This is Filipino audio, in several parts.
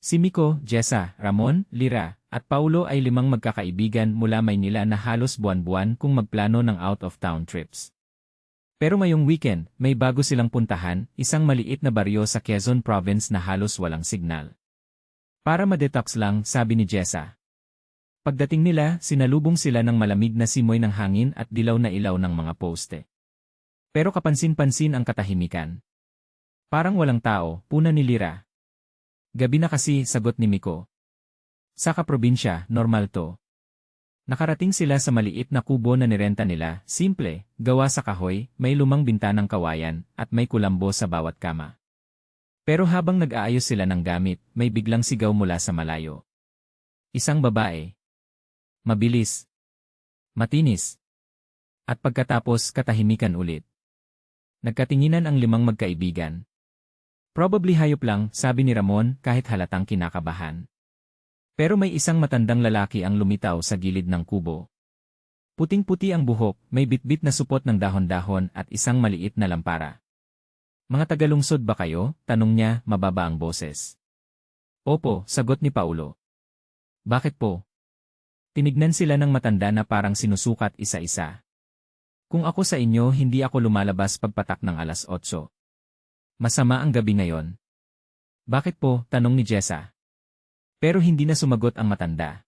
Si Miko, Jessa, Ramon, Lira, at Paulo ay 5 magkakaibigan mula Maynila na halos buwan-buwan kung magplano ng out-of-town trips. Pero ngayong weekend, may bago silang puntahan, isang maliit na baryo sa Quezon Province na halos walang signal. Para ma-detox lang, sabi ni Jessa. Pagdating nila, sinalubong sila ng malamig na simoy ng hangin at dilaw na ilaw ng mga poste. Pero kapansin-pansin ang katahimikan. Parang walang tao, puna ni Lira. Gabi na kasi, sagot ni Miko. Sa kaprobinsya, normal to. Nakarating sila sa maliit na kubo na nirenta nila, simple, gawa sa kahoy, may lumang bintanang kawayan, at may kulambo sa bawat kama. Pero habang nag-aayos sila ng gamit, may biglang sigaw mula sa malayo. Isang babae. Mabilis. Matinis. At pagkatapos katahimikan ulit. Nagkatinginan ang 5 magkaibigan. Probably hayop lang, sabi ni Ramon kahit halatang kinakabahan. Pero may isang matandang lalaki ang lumitaw sa gilid ng kubo. Puting-puti ang buhok, may bitbit na supot ng dahon-dahon at isang maliit na lampara. Mga tagalungsod ba kayo? Tanong niya, mababa ang boses. Opo, sagot ni Paulo. Bakit po? Tinignan sila ng matanda na parang sinusukat isa-isa. Kung ako sa inyo, hindi ako lumalabas pagpatak ng 8:00. Masama ang gabi ngayon. Bakit po? Tanong ni Jessa. Pero hindi na sumagot ang matanda.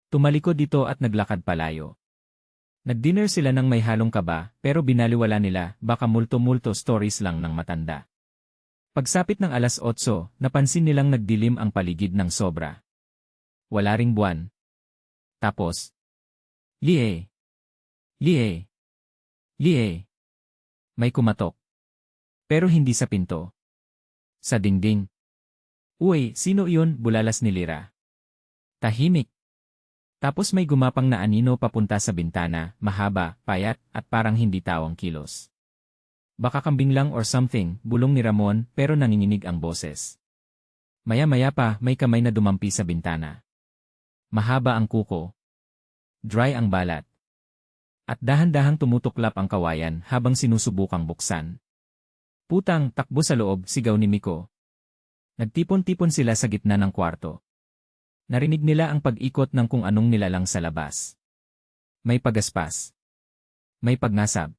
Tumalikod dito at naglakad palayo. Nag-dinner sila ng may halong kaba, pero binaliwala nila, baka multo-multo stories lang ng matanda. Pagsapit ng 8:00, napansin nilang nagdilim ang paligid ng sobra. Wala ring buwan. Tapos, Lie! Lie! Lie! May kumatok. Pero hindi sa pinto. Sa dingding. Uy, sino iyon? Bulalas ni Lira. Tahimik. Tapos may gumapang na anino papunta sa bintana, mahaba, payat, at parang hindi tawang kilos. Baka kambing lang or something, bulong ni Ramon, pero nanginginig ang boses. Maya-maya pa, may kamay na dumampi sa bintana. Mahaba ang kuko. Dry ang balat. At dahan-dahang tumutuklap ang kawayan habang sinusubukang buksan. Putang, takbo sa loob, sigaw ni Miko. Nagtipon-tipon sila sa gitna ng kwarto. Narinig nila ang pag-ikot ng kung anong nilalang sa labas. May pagaspas. May pagngasab.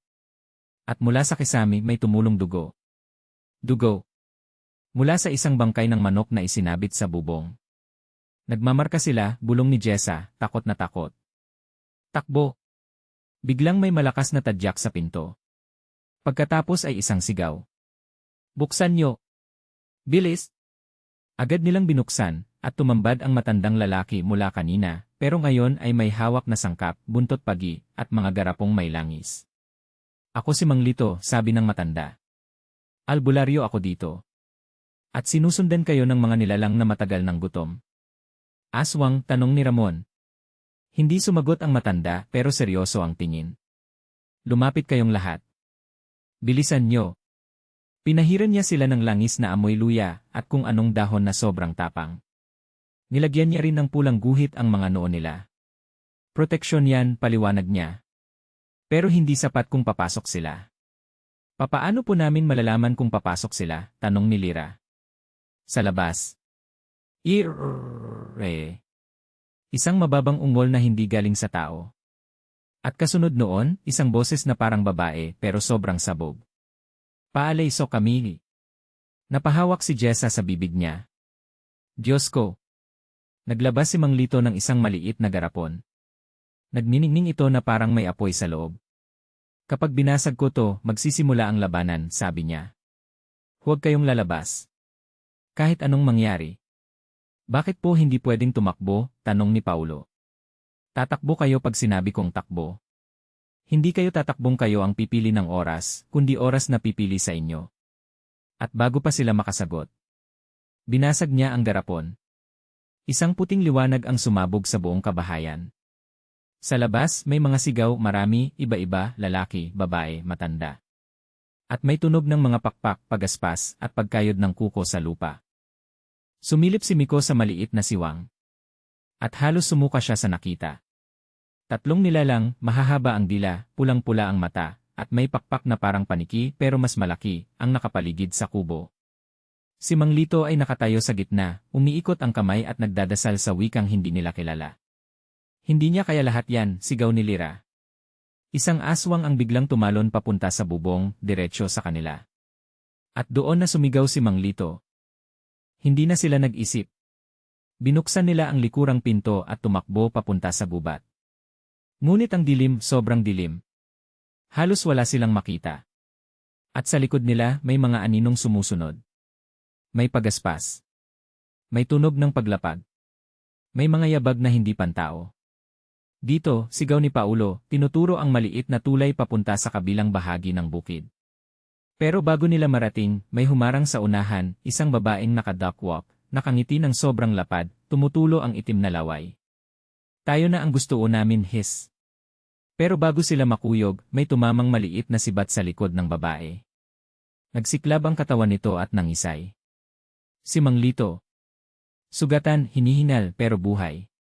At mula sa kisami may tumulong dugo. Dugo. Mula sa isang bangkay ng manok na isinabit sa bubong. Nagmamarka sila, bulong ni Jessa, takot na takot. Takbo. Biglang may malakas na tadyak sa pinto. Pagkatapos ay isang sigaw. Buksan niyo. Bilis. Agad nilang binuksan, at tumambad ang matandang lalaki mula kanina, pero ngayon ay may hawak na sangkap, buntot pagi, at mga garapong may langis. Ako si Mang Lito, sabi ng matanda. Albularyo ako dito. At sinusundan kayo ng mga nilalang na matagal ng gutom. Aswang, tanong ni Ramon. Hindi sumagot ang matanda, pero seryoso ang tingin. Lumapit kayong lahat. Bilisan nyo. Pinahiran niya sila ng langis na amoy luya at kung anong dahon na sobrang tapang. Nilagyan niya rin ng pulang guhit ang mga noo nila. Proteksyon yan, paliwanag niya. Pero hindi sapat kung papasok sila. Papaano po namin malalaman kung papasok sila? Tanong ni Lira. Sa labas. Isang mababang ungol na hindi galing sa tao. At kasunod noon, isang boses na parang babae pero sobrang sabog. Paalayso kami. Napahawak si Jessa sa bibig niya. Diyos ko. Naglabas si Mang Lito ng isang maliit na garapon. Nagniningning ito na parang may apoy sa loob. Kapag binasag ko to, magsisimula ang labanan, sabi niya. Huwag kayong lalabas. Kahit anong mangyari. Bakit po hindi pwedeng tumakbo? Tanong ni Paulo. Tatakbo kayo pag sinabi kong takbo. Hindi kayo tatakbong kayo ang pipili ng oras, kundi oras na pipili sa inyo. At bago pa sila makasagot, binasag niya ang garapon. Isang puting liwanag ang sumabog sa buong kabahayan. Sa labas, may mga sigaw, marami, iba-iba, lalaki, babae, matanda. At may tunog ng mga pakpak, pagaspas, at pagkayod ng kuko sa lupa. Sumilip si Miko sa maliit na siwang. At halos sumuka siya sa nakita. 3 nilalang, mahahaba ang dila, pulang-pula ang mata, at may pakpak na parang paniki pero mas malaki, ang nakapaligid sa kubo. Si Mang Lito ay nakatayo sa gitna, umiikot ang kamay at nagdadasal sa wikang hindi nila kilala. Hindi niya kaya lahat yan, sigaw ni Lyra. Isang aswang ang biglang tumalon papunta sa bubong, diretsyo sa kanila. At doon na sumigaw si Mang Lito. Hindi na sila nag-isip. Binuksan nila ang likurang pinto at tumakbo papunta sa gubat. Ngunit ang dilim, sobrang dilim. Halos wala silang makita. At sa likod nila may mga aninong sumusunod. May pagaspas. May tunog ng paglapag. May mga yabag na hindi pantao. Dito, sigaw ni Paulo, tinuturo ang maliit na tulay papunta sa kabilang bahagi ng bukid. Pero bago nila marating, may humarang sa unahan, isang babaeng naka-duckwalk, nakangiti ng sobrang lapad, tumutulo ang itim na laway. Tayo na ang gusto namin, hiss. Pero bago sila makuyog, may tumamang maliit na sibat sa likod ng babae. Nagsiklab ang katawan nito at nangisay. Si Mang Lito. Sugatan, hinihinal, pero buhay.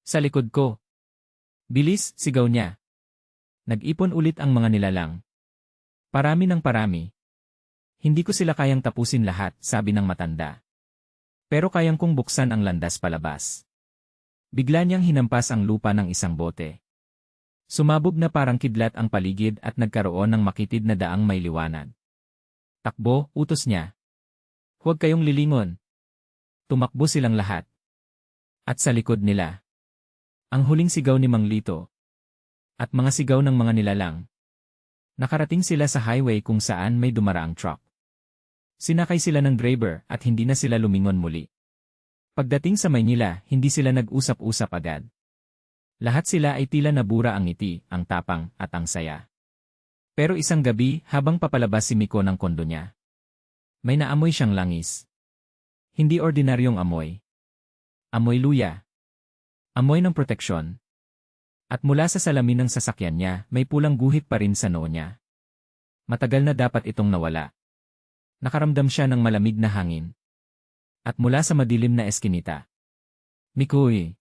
Sa likod ko. Bilis, sigaw niya. Nag-ipon ulit ang mga nilalang. Parami ng parami. Hindi ko sila kayang tapusin lahat, sabi ng matanda. Pero kayang kong buksan ang landas palabas. Bigla niyang hinampas ang lupa ng isang bote. Sumabog na parang kidlat ang paligid at nagkaroon ng makitid na daang may liwanag. Takbo, utos niya. Huwag kayong lilingon. Tumakbo silang lahat. At sa likod nila. Ang huling sigaw ni Mang Lito. At mga sigaw ng mga nilalang. Nakarating sila sa highway kung saan may dumaraang truck. Sinakay sila ng driver at hindi na sila lumingon muli. Pagdating sa Maynila, hindi sila nag-usap-usap agad. Lahat sila ay tila nabura ang ngiti, ang tapang, at ang saya. Pero isang gabi, habang papalabas si Miko ng kondo niya, may naamoy siyang langis. Hindi ordinaryong amoy. Amoy luya. Amoy ng proteksyon. At mula sa salamin ng sasakyan niya, may pulang guhit pa rin sa noo niya. Matagal na dapat itong nawala. Nakaramdam siya ng malamig na hangin. At mula sa madilim na eskinita. Mikoy.